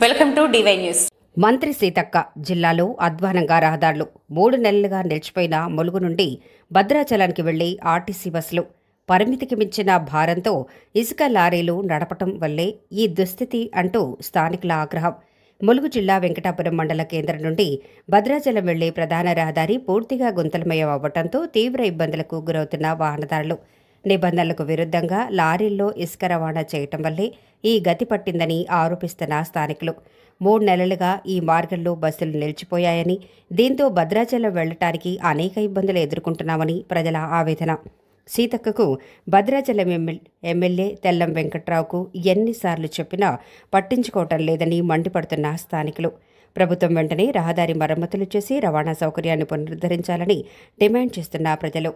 Welcome to DY news. మంత్రి సీతక్క జిల్లాలో అధ్వానంగా రహదారులు 3 నెలలుగా నిలిచిపోయిన ములుగు నుండి భద్రాచలానికి వెళ్లే ఆర్టీసీ బస్సులు పరిమితికి మించిన భారంతో ఇసుక లారీలు నడపటం వల్లే ఈ దుస్థితి అంటూ స్థానికుల ఆగ్రహం. ములుగు జిల్లా వెంకటాపురం మండల కేంద్రం నుండి భద్రాచలం వెళ్లే ప్రధాన రహదారి పూర్తిగా గుంతలమయం అవ్వడంతో తీవ్ర ఇబ్బందులకు గురవుతున్న వాహనదారులు. నిబంధనలకు విరుద్ధంగా లారీల్లో ఇసుక రవాణా చేయటం వల్లే ఈ గతి పట్టిందని ఆరోపిస్తున్న స్థానికులు. 3 నెలలుగా ఈ మార్గంలో బస్సులు నిలిచిపోయాయని, దీంతో భద్రాచలం వెళ్లటానికి అనేక ఇబ్బందులు ఎదుర్కొంటున్నామని ప్రజల ఆవేదన. సీతక్కకు భద్రాచలం ఎమ్మెల్యే తెల్లం వెంకట్రావుకు ఎన్నిసార్లు చెప్పినా పట్టించుకోవటం లేదని మండిపడుతున్న స్థానికులు. ప్రభుత్వం వెంటనే రహదారి మరమ్మతులు చేసి రవాణా సౌకర్యాన్ని పునరుద్ధరించాలని డిమాండ్ చేస్తున్న ప్రజలు.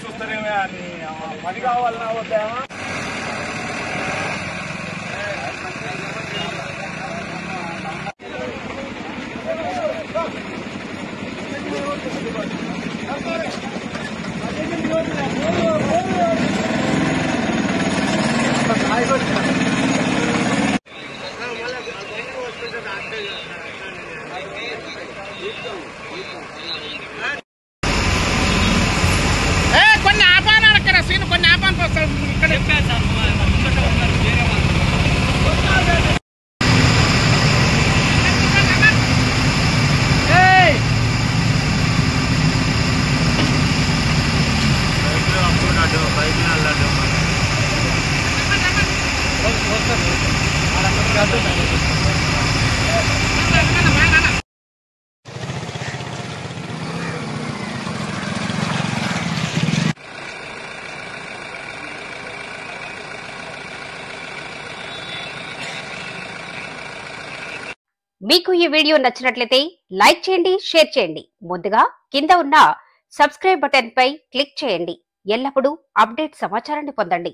చూస్తారేమే అని పని కావాలన్నా వద్దా కొన్ని ఆపాలి అక్కడ సీన్ కొన్ని ఆపానికి వస్తాడు ఇక్కడ మీకు ఈ వీడియో నచ్చినట్లయితే లైక్ చేయండి, షేర్ చేయండి. ముందుగా కింద ఉన్న సబ్స్క్రైబ్ బటన్ పై క్లిక్ చేయండి. ఎల్లప్పుడూ అప్డేట్ సమాచారాన్ని పొందండి.